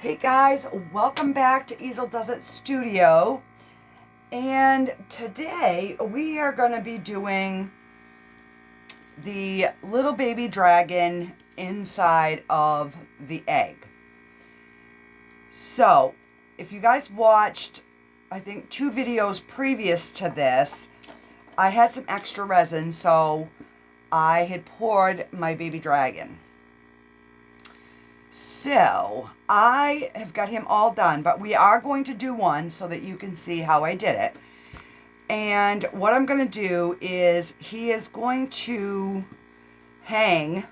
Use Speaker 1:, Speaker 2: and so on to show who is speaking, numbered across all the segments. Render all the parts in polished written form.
Speaker 1: Hey guys, welcome back to Easel Does It Studio. And today we are going to be doing the little baby dragon inside of the egg. So, if you guys watched, I think 2 videos previous to this, I had some extra resin, so I had poured my baby dragon. So, I have got him all done, but we are going to do one so that you can see how I did it. And what I'm going to do is he is going to hang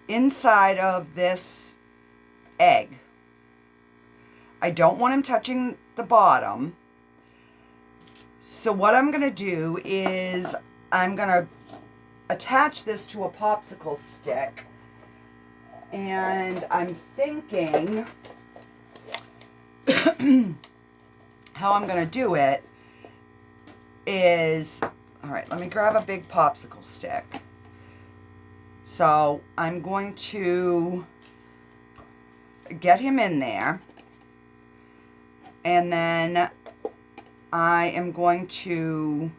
Speaker 1: inside of this egg. I don't want him touching the bottom. So what I'm going to do is I'm going to attach this to a popsicle stick. And I'm thinking how I'm going to do it is, all right, let me grab a big popsicle stick. So I'm going to get him in there. And then I am going to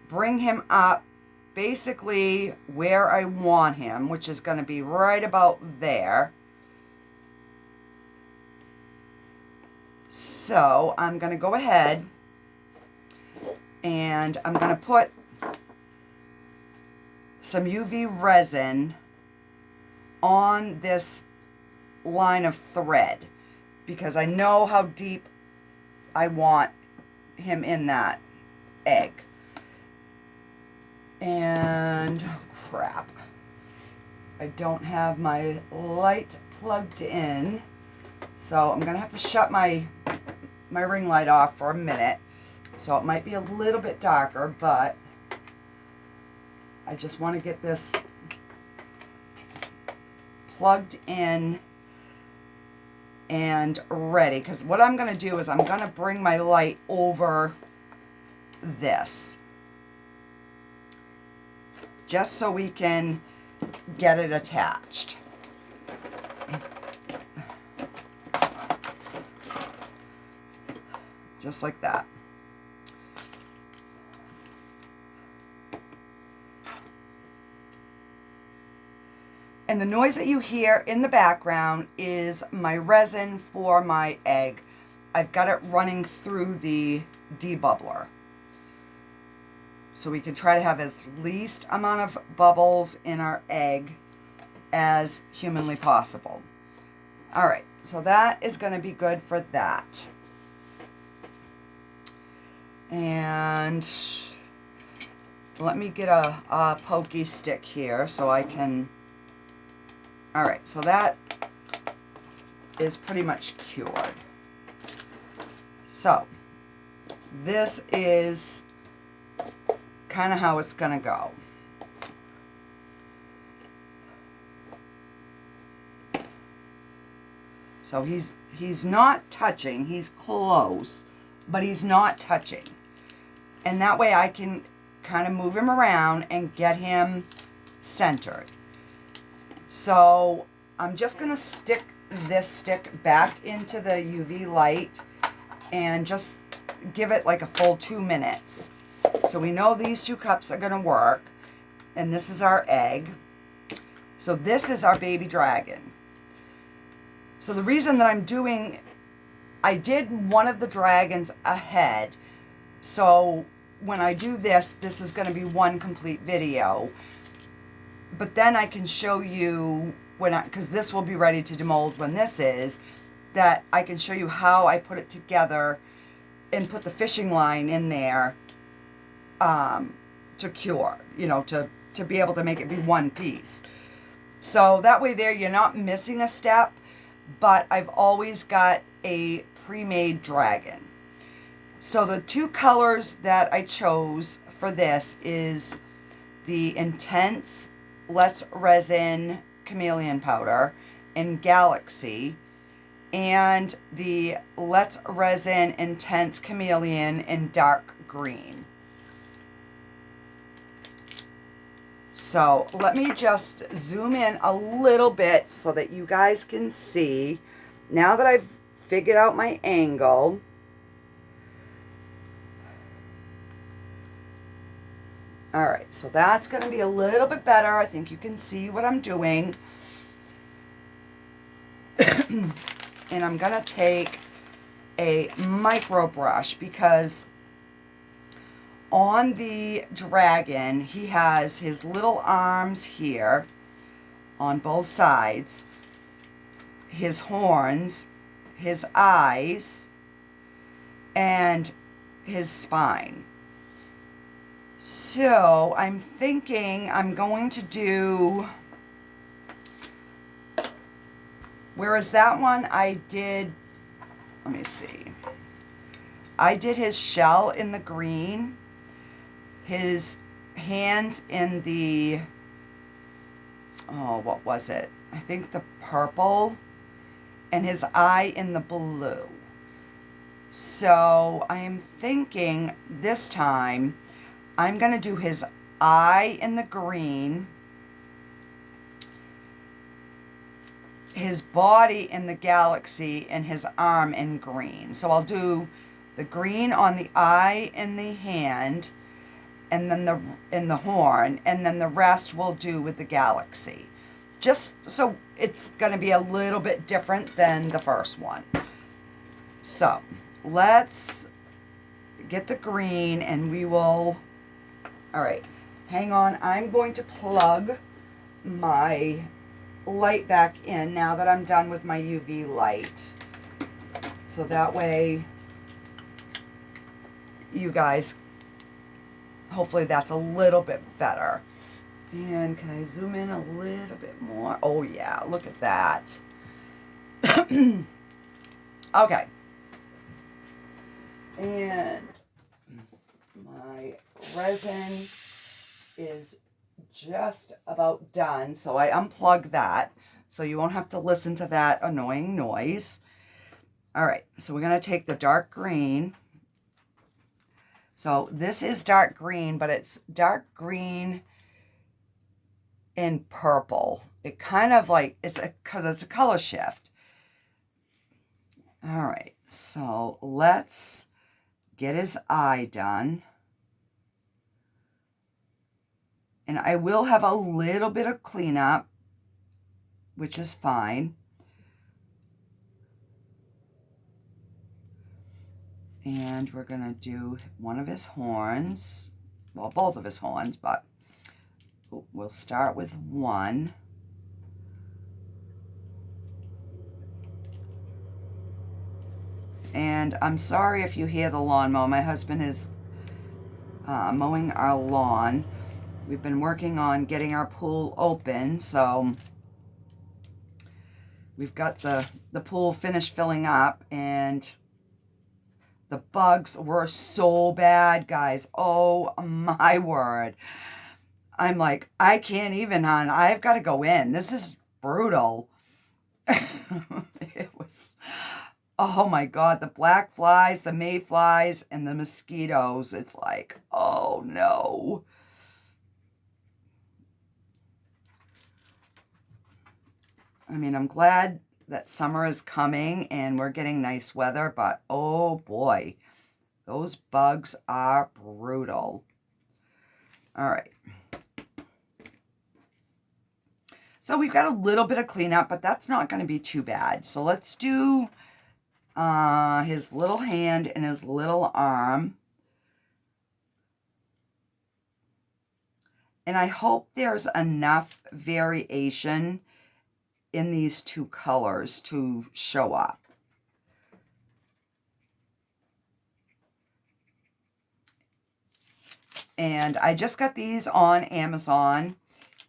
Speaker 1: bring him up basically where I want him, which is going to be right about there. So I'm going to go ahead and I'm going to put some UV resin on this line of thread because I know how deep I want him in that egg. And, oh crap, I don't have my light plugged in, so I'm going to have to shut my ring light off for a minute, so it might be a little bit darker, but I just want to get this plugged in and ready, because what I'm going to do is I'm going to bring my light over this, just so we can get it attached. Just like that. And the noise that you hear in the background is my resin for my egg. I've got it running through the debubbler, so we can try to have as least amount of bubbles in our egg as humanly possible. All right, so that is going to be good for that. And let me get a pokey stick here so I can... All right, so that is pretty much cured. So this is kind of how it's gonna go. So he's not touching, he's close, but he's not touching. And that way I can kind of move him around and get him centered. So I'm just gonna stick this stick back into the UV light and just give it like a full 2 minutes. So we know these 2 cups are going to work, and this is our egg. So this is our baby dragon. So the reason that I'm doing, I did one of the dragons ahead. So when I do this, this is going to be one complete video. But then I can show you, because this will be ready to demold when this is, that I can show you how I put it together and put the fishing line in there to cure, you know, to be able to make it be one piece. So that way there you're not missing a step, but I've always got a pre-made dragon. So the 2 colors that I chose for this is the Intense Let's Resin Chameleon Powder in Galaxy and the Let's Resin Intense Chameleon in Dark Green. So let me just zoom in a little bit so that you guys can see. Now that I've figured out my angle, all right, so that's going to be a little bit better. I think you can see what I'm doing. And I'm going to take a micro brush because on the dragon, he has his little arms here on both sides, his horns, his eyes, and his spine. So I'm thinking I'm going to do, whereas that one I did, let me see, I did his shell in the green, his hands in the, oh, what was it? I think the purple, and his eye in the blue. So I am thinking this time I'm going to do his eye in the green, his body in the galaxy, and his arm in green. So I'll do the green on the eye and the hand, and then the horn, and then the rest we'll do with the galaxy. Just so it's going to be a little bit different than the first one. So let's get the green and we will, all right, hang on. I'm going to plug my light back in now that I'm done with my UV light. So that way you guys, hopefully that's a little bit better. And can I zoom in a little bit more? Oh yeah, look at that. Okay. And my resin is just about done, so I unplug that so you won't have to listen to that annoying noise. All right, so we're going to take the dark green. So this is dark green, but it's dark green in purple. It kind of like, because it's a color shift. All right, so let's get his eye done. And I will have a little bit of cleanup, which is fine. And we're going to do one of his horns. Well, both of his horns, but we'll start with one. And I'm sorry if you hear the lawnmower. My husband is mowing our lawn. We've been working on getting our pool open, so we've got the pool finished filling up, and the bugs were so bad, guys. Oh my word. I'm like, I can't even, hon. I've got to go in. This is brutal. It was, oh my God, the black flies, the mayflies, and the mosquitoes. It's like, oh no. I mean, I'm glad that summer is coming and we're getting nice weather, but oh boy, those bugs are brutal. All right. So we've got a little bit of cleanup, but that's not going to be too bad. So let's do his little hand and his little arm. And I hope there's enough variation in these two colors to show up. And I just got these on Amazon.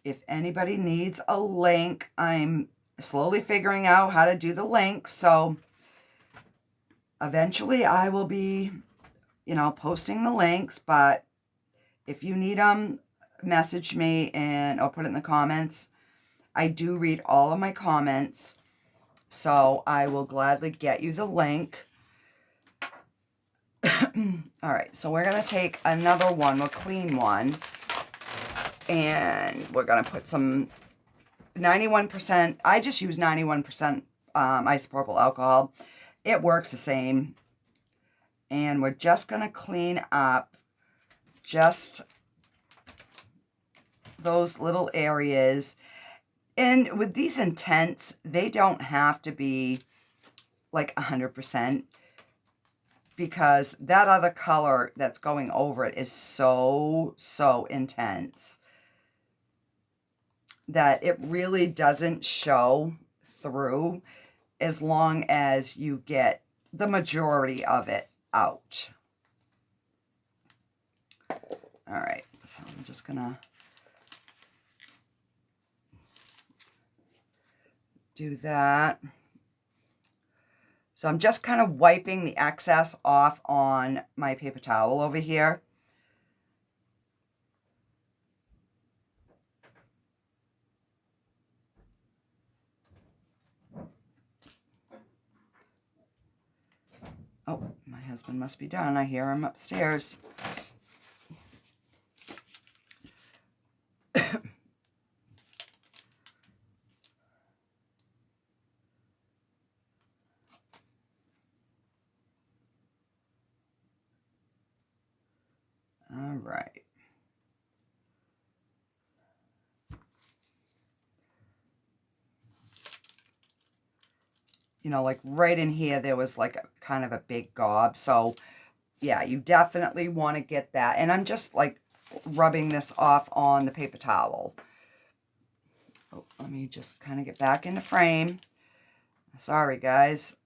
Speaker 1: If anybody needs a link, I'm slowly figuring out how to do the link. So eventually I will be, posting the links. But if you need them, message me or put it in the comments. I do read all of my comments, so I will gladly get you the link. All right, so we're going to take another one, a clean one. And we're going to put some 91%. I just use 91% isopropyl alcohol. It works the same. And we're just going to clean up just those little areas. And with these intents, they don't have to be like 100%, because that other color that's going over it is so intense that it really doesn't show through as long as you get the majority of it out. All right, so I'm just gonna do that. So I'm just kind of wiping the excess off on my paper towel over here. Oh, my husband must be done. I hear him upstairs. All right. You know, like right in here, there was like a kind of a big gob. So yeah, you definitely want to get that. And I'm just like rubbing this off on the paper towel. Oh, let me just kind of get back into frame. Sorry, guys.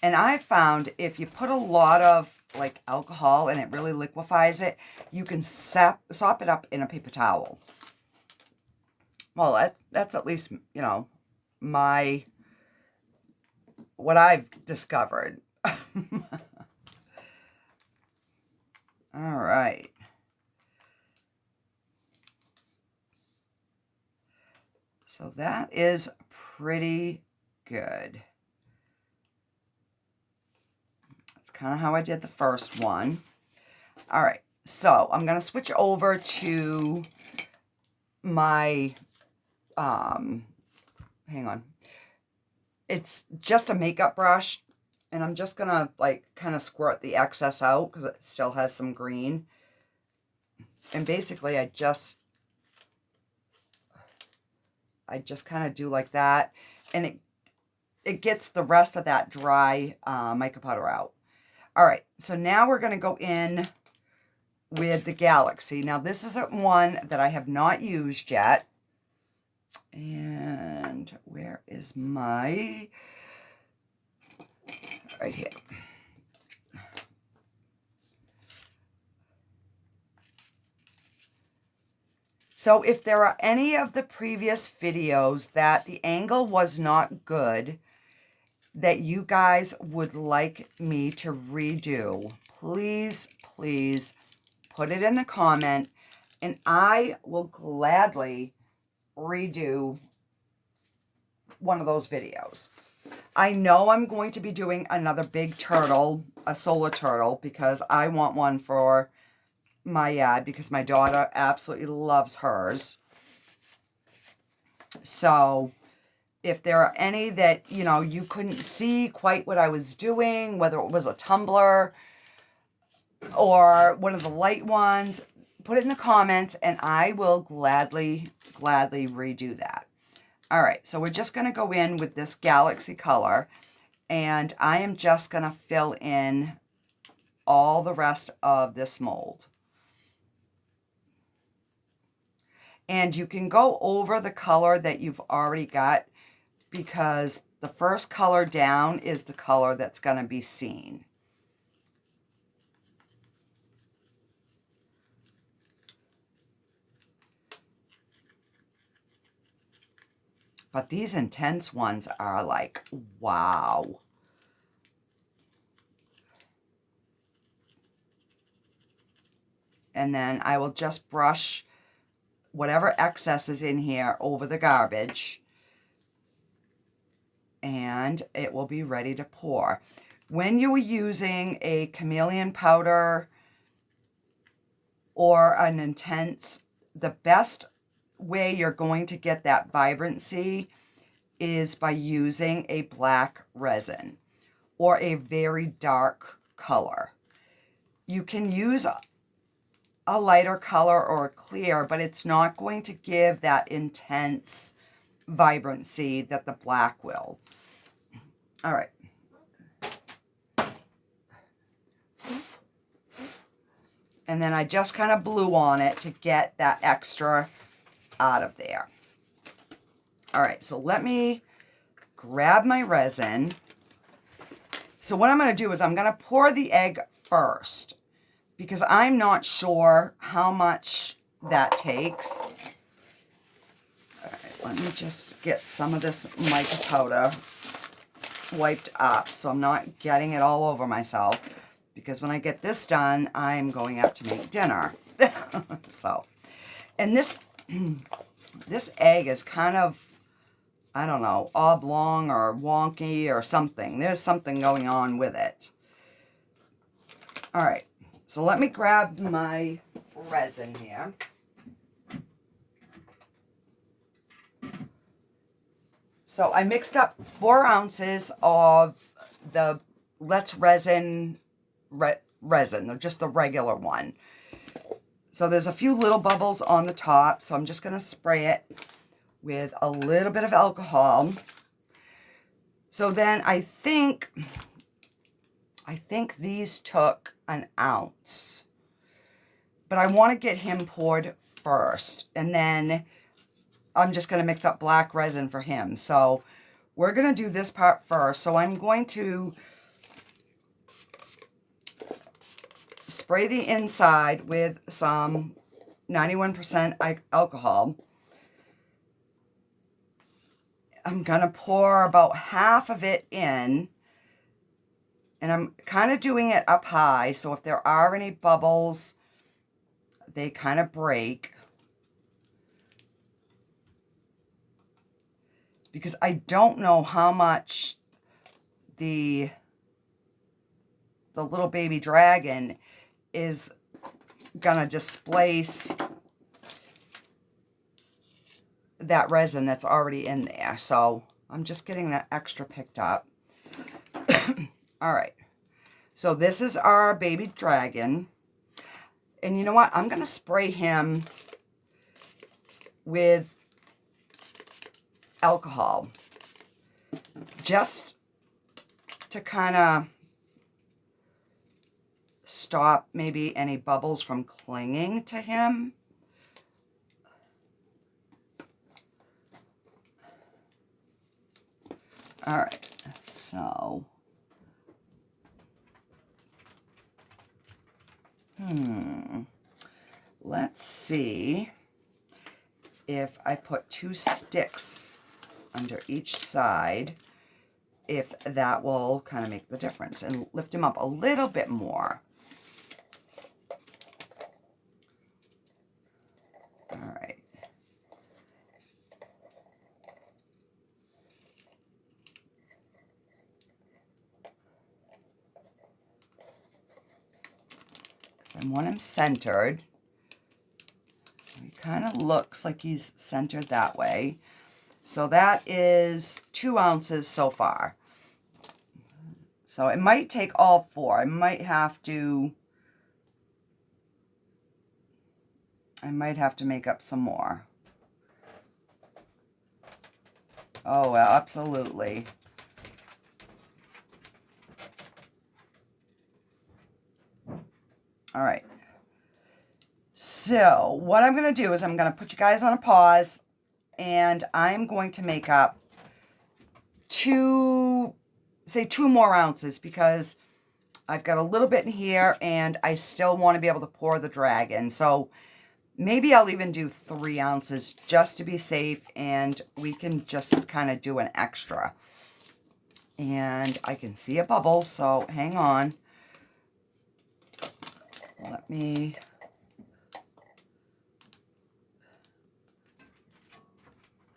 Speaker 1: And I found if you put a lot of like alcohol and it really liquefies it, you can sop it up in a paper towel. Well, that's at least, you know, what I've discovered. All right. So that is pretty good. That's kind of how I did the first one. All right. So I'm going to switch over to my, hang on. It's just a makeup brush, and I'm just going to like kind of squirt the excess out because it still has some green. And basically I just kind of do like that, and it gets the rest of that dry mica powder out. All right, so now we're going to go in with the Galaxy. Now this isn't one that I have not used yet. And where is my, right here. So if there are any of the previous videos that the angle was not good, that you guys would like me to redo, please put it in the comment, and I will gladly redo one of those videos. I know I'm going to be doing another big turtle, a solar turtle, because I want one for my yard because my daughter absolutely loves hers. So if there are any that, you know, you couldn't see quite what I was doing, whether it was a tumbler or one of the light ones, put it in the comments and I will gladly redo that. All right, so we're just going to go in with this Galaxy color, and I am just going to fill in all the rest of this mold. And you can go over the color that you've already got, because the first color down is the color that's going to be seen. But these intense ones are like, wow. And then I will just brush whatever excess is in here over the garbage. and it will be ready to pour. When you are using a chameleon powder or an intense, the best way you're going to get that vibrancy is by using a black resin or a very dark color. You can use a lighter color or a clear, but it's not going to give that intense vibrancy that the black will. All right. And then I just kind of blew on it to get that extra out of there. All right, so let me grab my resin. So what I'm going to do is I'm going to pour the egg first because I'm not sure how much that takes. All right, let me just get some of this mica powder wiped up so I'm not getting it all over myself, because when I get this done, I'm going up to make dinner. So, and this egg is kind of, I don't know, oblong or wonky or something. There's something going on with it. All right, so let me grab my resin here. So I mixed up 4 ounces of the Let's Resin resin, just the regular one. So there's a few little bubbles on the top, so I'm just going to spray it with a little bit of alcohol. So then I think these took an ounce, but I want to get him poured first, and then I'm just going to mix up black resin for him. So we're going to do this part first. So I'm going to spray the inside with some 91% alcohol. I'm going to pour about half of it in, and I'm kind of doing it up high, so if there are any bubbles, they kind of break. Because I don't know how much the little baby dragon is gonna displace that resin that's already in there. So I'm just getting that extra picked up. All right. So this is our baby dragon. And you know what? I'm gonna spray him with alcohol just to kind of stop maybe any bubbles from clinging to him. All right, so let's see if I put 2 sticks under each side, if that will kind of make the difference and lift him up a little bit more. All right. I want him centered. He kind of looks like he's centered that way. So that is 2 ounces so far. So it might take all 4. I might have to make up some more. Oh, well, absolutely. All right. So what I'm going to do is I'm going to put you guys on a pause, and I'm going to make up 2 more ounces, because I've got a little bit in here and I still want to be able to pour the dragon. So maybe I'll even do 3 ounces just to be safe, and we can just kind of do an extra. And I can see a bubble, so hang on. Let me...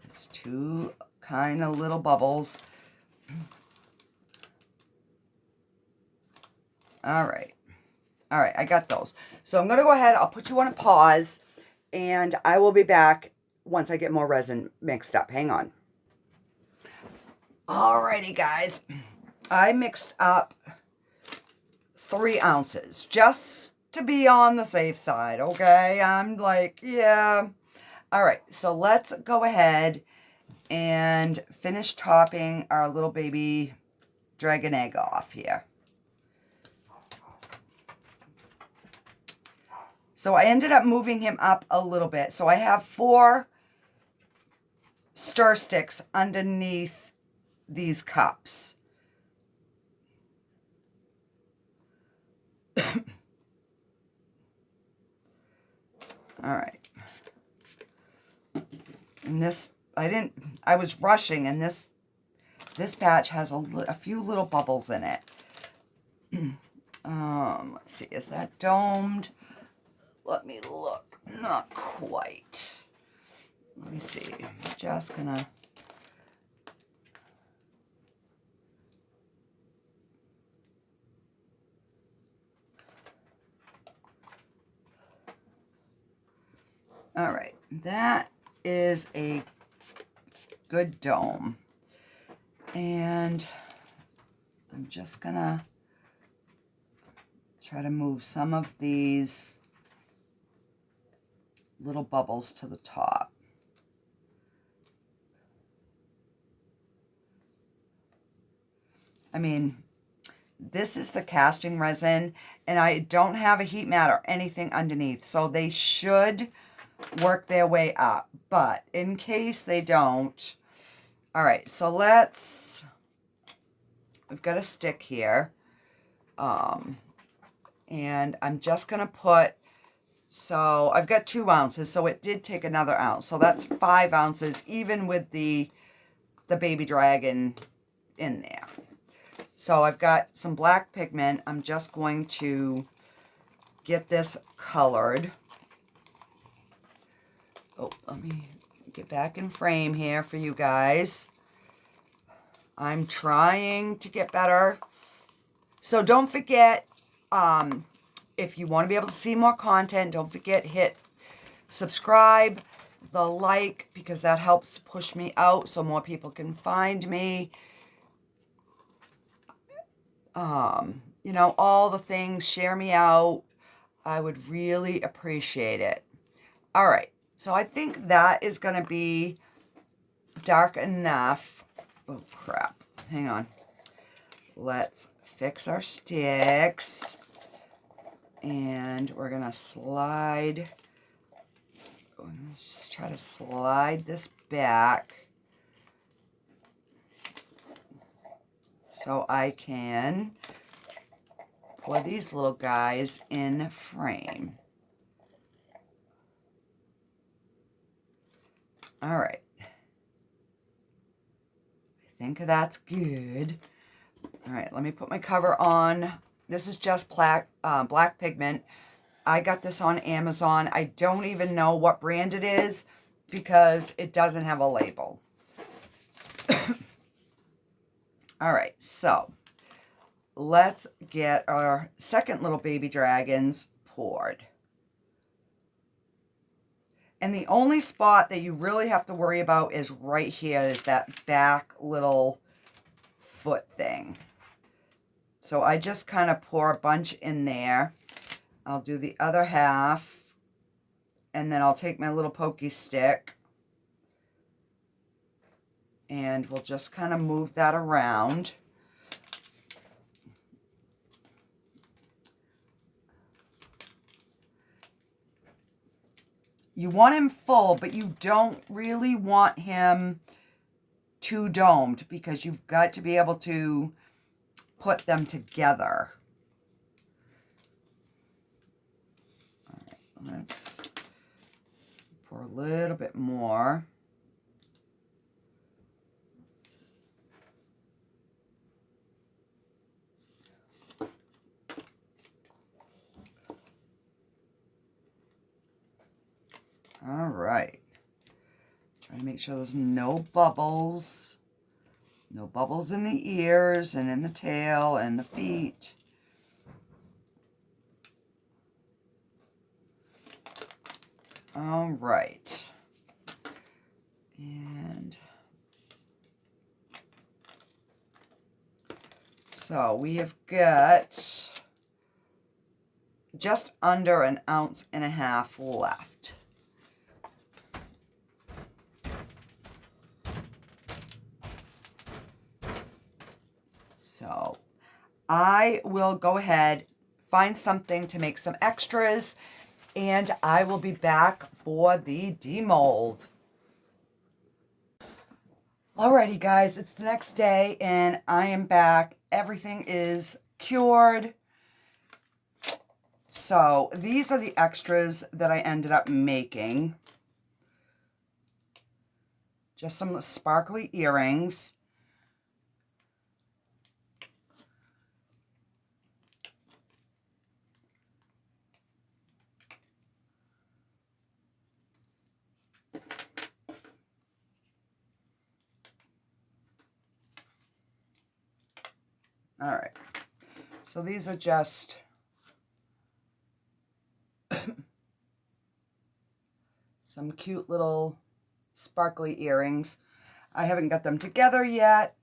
Speaker 1: There's 2 kind of little bubbles. All right. All right, I got those. So I'm going to go ahead. I'll put you on a pause, and I will be back once I get more resin mixed up. Hang on. Alrighty, guys. I mixed up 3 ounces just to be on the safe side, okay? I'm like, yeah. All right, so let's go ahead and finish topping our little baby dragon egg off here. So I ended up moving him up a little bit. So I have 4 stir sticks underneath these cups. All right. And this, I was rushing, and this batch has a few little bubbles in it. Let's see, is that domed? Let me look. Not quite. Let me see. I'm just gonna... All right, that is a good dome. And I'm just gonna try to move some of these little bubbles to the top. I mean, this is the casting resin, and I don't have a heat mat or anything underneath, so they should work their way up. But in case they don't, all right, so we've got a stick here, and I'm just gonna put, so I've got 2 ounces, so it did take another ounce, so that's 5 ounces, even with the baby dragon in there. So I've got some black pigment. I'm just going to get this colored. Oh, let me get back in frame here for you guys. I'm trying to get better. So don't forget, if you want to be able to see more content, don't forget, hit subscribe, the like, because that helps push me out so more people can find me. You know, all the things, share me out. I would really appreciate it. All right, so I think that is going to be dark enough. Oh, crap. Hang on. Let's fix our sticks. And we're going to slide. Let's just try to slide this back so I can pour these little guys in frame. All right. I think that's good. All right, let me put my cover on. This is just black pigment. I got this on Amazon. I don't even know what brand it is because it doesn't have a label. All right, so let's get our second little baby dragons poured. And the only spot that you really have to worry about is right here, is that back little foot thing. So I just kind of pour a bunch in there. I'll do the other half, and then I'll take my little pokey stick, and we'll just kind of move that around. You want him full, but you don't really want him too domed, because you've got to be able to put them together. All right, let's pour a little bit more. All right. Try to make sure there's no bubbles. No bubbles in the ears and in the tail and the feet. All right. And so we have got just under 1.5 ounces left. So I will go ahead, find something to make some extras, and I will be back for the demold. Alrighty guys, it's the next day and I am back. Everything is cured. So these are the extras that I ended up making. Just some sparkly earrings. All right, so these are just some cute little sparkly earrings. I haven't got them together yet.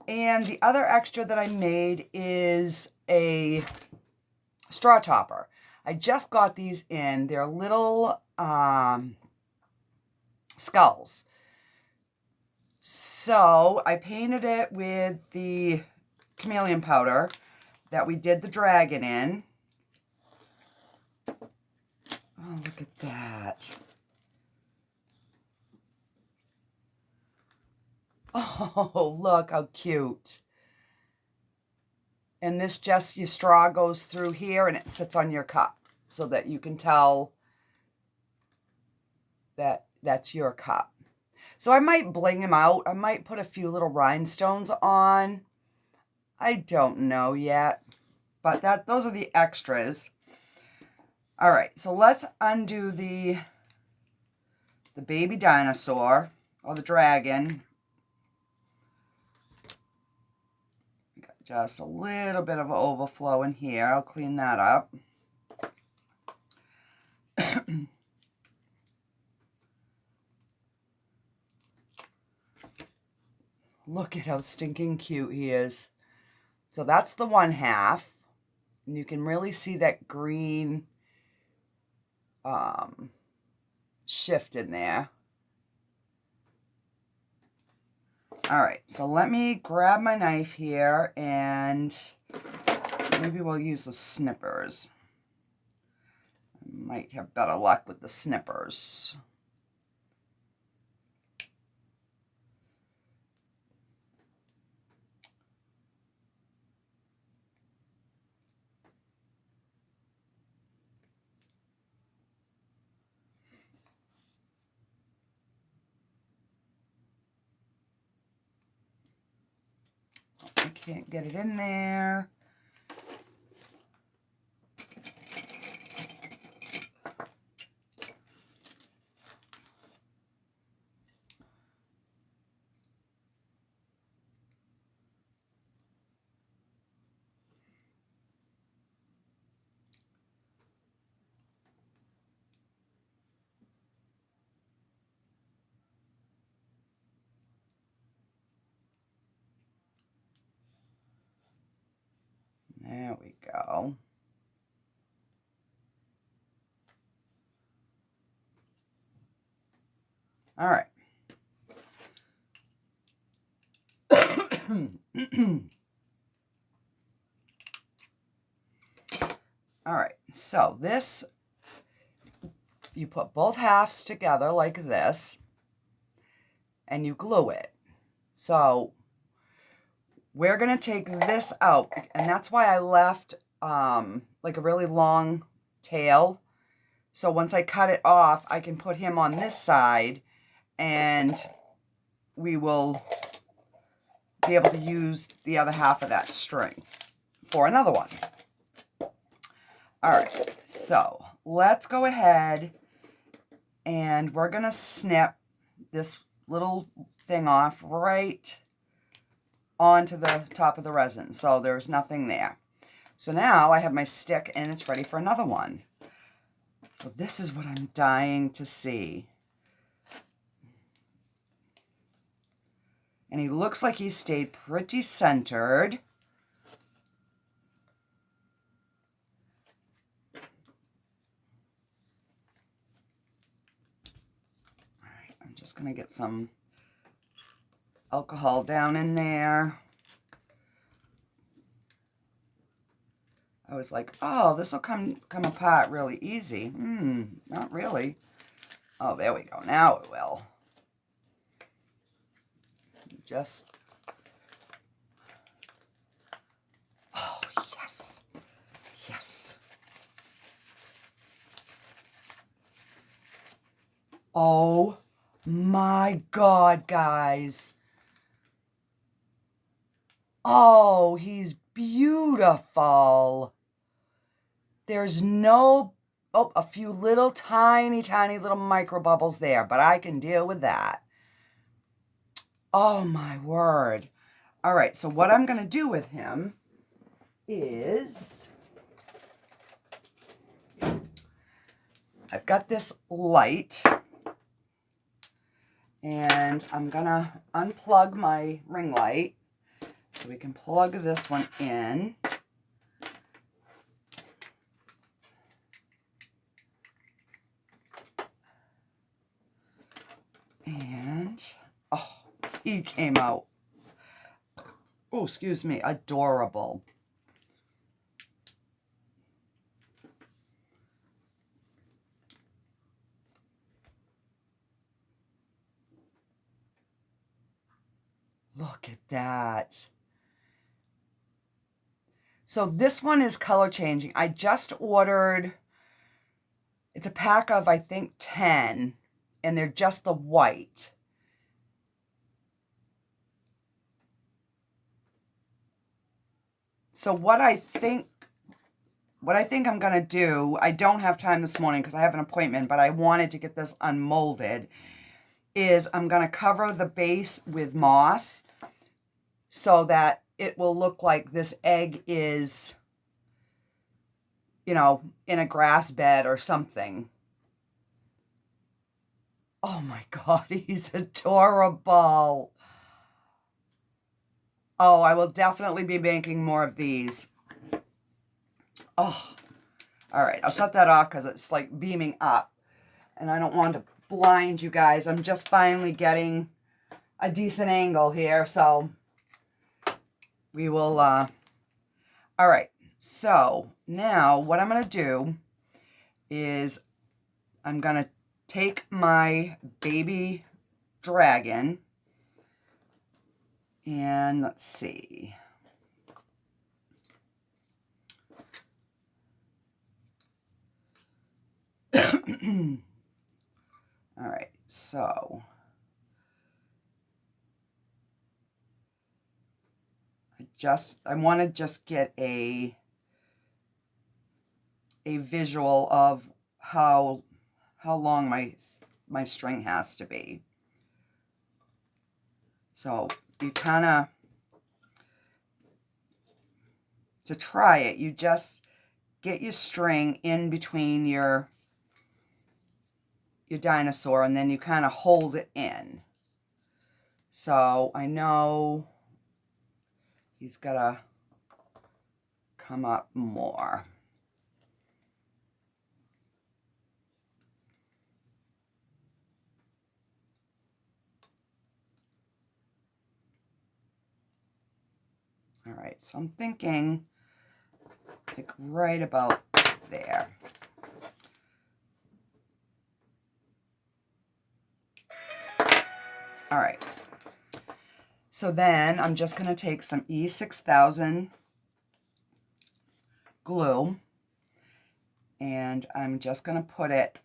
Speaker 1: And the other extra that I made is a straw topper. I just got these in. They're little skulls. So I painted it with the chameleon powder that we did the dragon in. Oh, look at that. Oh, look how cute. And this just, your straw goes through here and it sits on your cup so that you can tell that that's your cup. So I might bling him out. I might put a few little rhinestones on. I don't know yet, but those are the extras. All right, so let's undo the baby dinosaur or the dragon. We got just a little bit of overflow in here. I'll clean that up. Look at how stinking cute he is. So that's the one half. And you can really see that green shift in there. All right, so let me grab my knife here and maybe we'll use the snippers. I might have better luck with the snippers. I can't get it in there. There we go. All right. All right, so this, you put both halves together like this, and you glue it. So we're going to take this out, and that's why I left like a really long tail. So once I cut it off, I can put him on this side, and we will be able to use the other half of that string for another one. All right, so let's go ahead and we're going to snip this little thing off right onto the top of the resin. So there's nothing there. So now I have my stick and it's ready for another one. So this is what I'm dying to see. And he looks like he stayed pretty centered. All right, I'm just going to get some alcohol down in there. I was like, oh, this will come apart really easy. Not really. Oh, there we go. Now it will. Just, oh, yes. Yes. Oh my God, guys. Oh, he's beautiful. There's no, oh, a few little tiny little micro bubbles there, but I can deal with that. Oh my word. All right, so what I'm going to do with him is, I've got this light, and I'm going to unplug my ring light so we can plug this one in. And, oh, he came out, oh, excuse me, adorable. Look at that. So this one is color changing. I just ordered, it's a pack of, I think, 10, and they're just the white. So what I think I'm going to do, I don't have time this morning because I have an appointment, but I wanted to get this unmolded, is I'm going to cover the base with moss so that it will look like this egg is, you know, in a grass bed or something. Oh my God, he's adorable. Oh, I will definitely be making more of these. Oh, all right. I'll shut that off because it's like beaming up. And I don't want to blind you guys. I'm just finally getting a decent angle here. So we will, all right. So now what I'm going to do is I'm going to take my baby dragon and let's see. All right, so I want to just get a visual of how long my string has to be. So you kind of, to try it, you just get your string in between your dinosaur, and then you kind of hold it in. So I know he's got to come up more. All right, so I'm thinking like right about there. All right. So then I'm just going to take some E6000 glue, and I'm just going to put it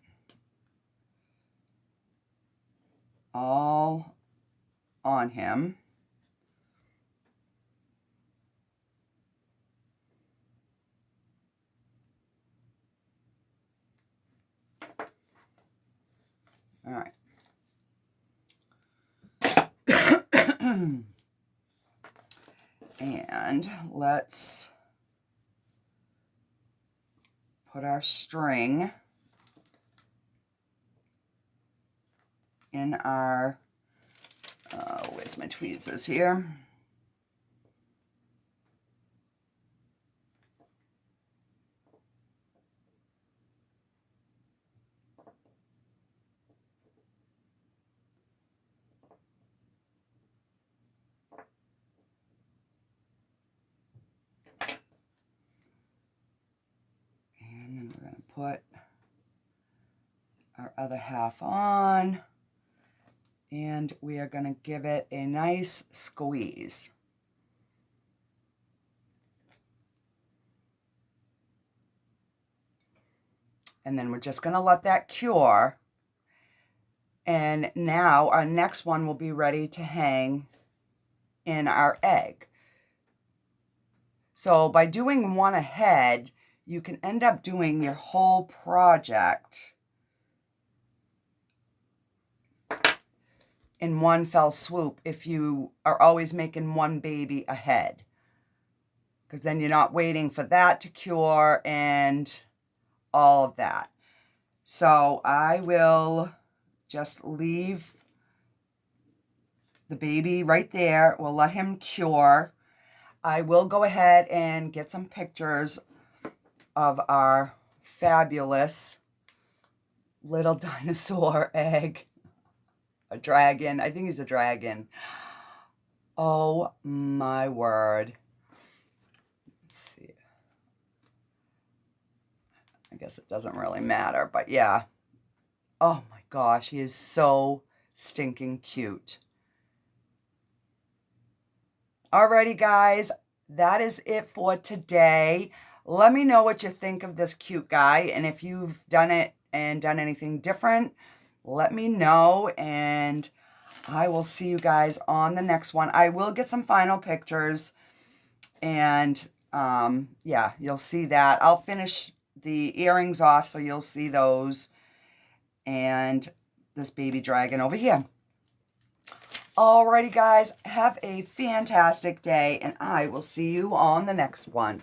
Speaker 1: all on him. All right. And let's put our string in our, where's my tweezers here? And then we're going to put our other half on, and we are going to give it a nice squeeze. And then we're just going to let that cure. And now our next one will be ready to hang in our egg. So by doing one ahead, you can end up doing your whole project in one fell swoop if you are always making one baby ahead. Because then you're not waiting for that to cure and all of that. So I will just leave the baby right there. We'll let him cure. I will go ahead and get some pictures of our fabulous little dinosaur egg. A dragon. I think he's a dragon. Oh my word. Let's see. I guess it doesn't really matter, but yeah. Oh my gosh, he is so stinking cute. Alrighty, guys, that is it for today. Let me know what you think of this cute guy, and if you've done it and done anything different, let me know, and I will see you guys on the next one. I will get some final pictures, and yeah, you'll see that. I'll finish the earrings off, so you'll see those, and this baby dragon over here. Alrighty, guys, have a fantastic day, and I will see you on the next one.